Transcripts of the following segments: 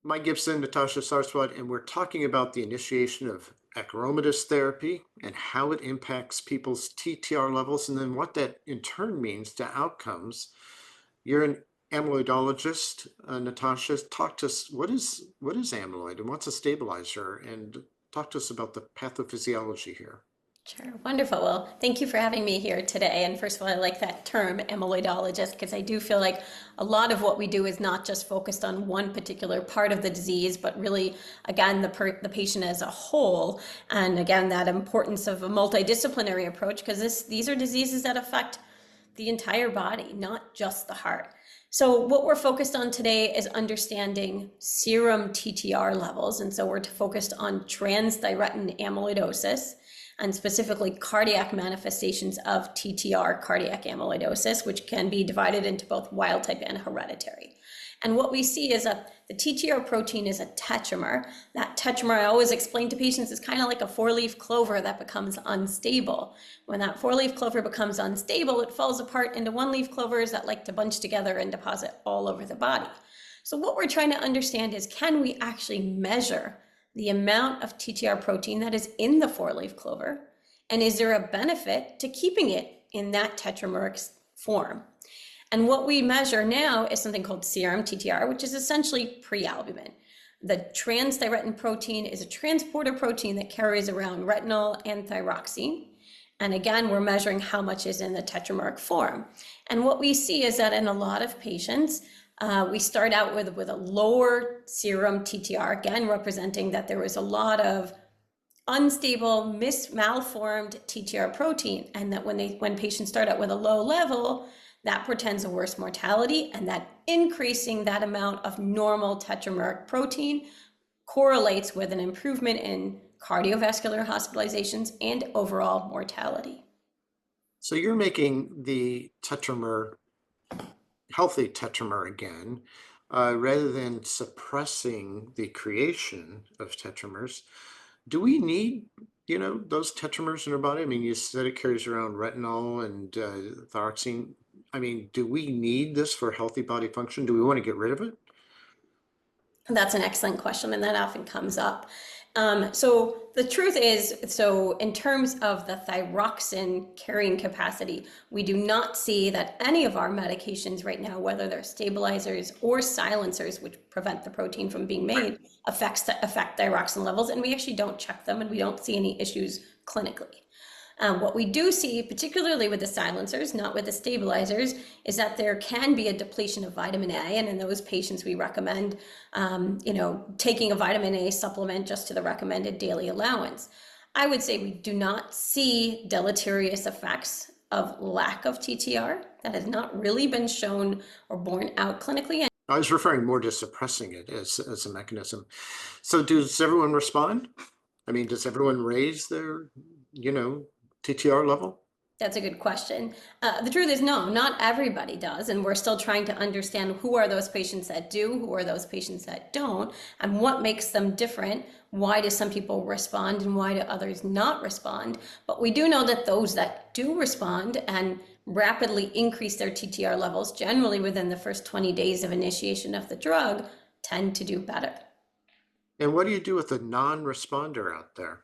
Mike Gibson, Nitasha Sarswat, and we're talking about the initiation of acoramidis therapy and how it impacts people's TTR levels and then what that in turn means to outcomes. You're an amyloidologist, Natasha. Talk to us. What is amyloid and what's a stabilizer? And talk to us about the pathophysiology here. Sure, wonderful. Well, thank you for having me here today. And first of all, I like that term, amyloidologist, because I do feel like a lot of what we do is not just focused on one particular part of the disease, but really, again, the patient as a whole. And again, that importance of a multidisciplinary approach, because these are diseases that affect the entire body, not just the heart. So what we're focused on today is understanding serum TTR levels. And so we're focused on transthyretin amyloidosis and specifically cardiac manifestations of TTR, cardiac amyloidosis, which can be divided into both wild type and hereditary. And what we see is that the TTR protein is a tetramer. That tetramer, I always explain to patients, is kind of like a four-leaf clover that becomes unstable. When that four-leaf clover becomes unstable, it falls apart into one-leaf clovers that like to bunch together and deposit all over the body. So what we're trying to understand is, can we actually measure the amount of TTR protein that is in the four-leaf clover? And is there a benefit to keeping it in that tetrameric form? And what we measure now is something called serum TTR, which is essentially prealbumin. The transthyretin protein is a transporter protein that carries around retinol and thyroxine. And again, we're measuring how much is in the tetrameric form. And what we see is that in a lot of patients, we start out with a lower serum TTR, again, representing that there was a lot of unstable, malformed TTR protein, and that when patients start out with a low level, that portends a worse mortality, and that increasing that amount of normal tetrameric protein correlates with an improvement in cardiovascular hospitalizations and overall mortality. So you're making the tetramer healthy tetramer again, rather than suppressing the creation of tetramers. Do we need, those tetramers in our body? I mean, you said it carries around retinol and thyroxine. I mean, do we need this for healthy body function? Do we want to get rid of it? That's an excellent question, and that often comes up. So the truth is, so in terms of the thyroxine carrying capacity, we do not see that any of our medications right now, whether they're stabilizers or silencers, which prevent the protein from being made, affect thyroxine levels, and we actually don't check them, and we don't see any issues clinically. What we do see, particularly with the silencers, not with the stabilizers, is that there can be a depletion of vitamin A, and in those patients we recommend, taking a vitamin A supplement just to the recommended daily allowance. I would say we do not see deleterious effects of lack of TTR. That has not really been shown or borne out clinically. I was referring more to suppressing it as a mechanism. So does everyone respond? I mean, does everyone raise their, TTR level? That's a good question. The truth is, no, not everybody does, and we're still trying to understand who are those patients that do, who are those patients that don't, and what makes them different. Why do some people respond and why do others not respond? But we do know that those that do respond and rapidly increase their TTR levels, generally within the first 20 days of initiation of the drug, tend to do better. And what do you do with a non-responder out there?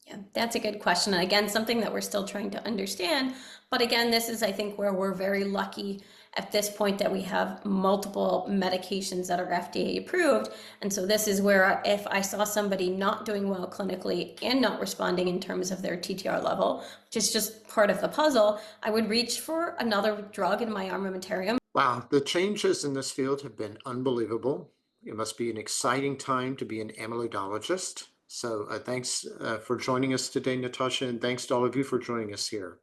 Yeah, that's a good question. And again, something that we're still trying to understand. But again, this is, I think, where we're very lucky at this point that we have multiple medications that are FDA approved. And so this is where if I saw somebody not doing well clinically and not responding in terms of their TTR level, which is just part of the puzzle, I would reach for another drug in my armamentarium. Wow, the changes in this field have been unbelievable. It must be an exciting time to be an amyloidologist. So thanks for joining us today, Natasha, and thanks to all of you for joining us here.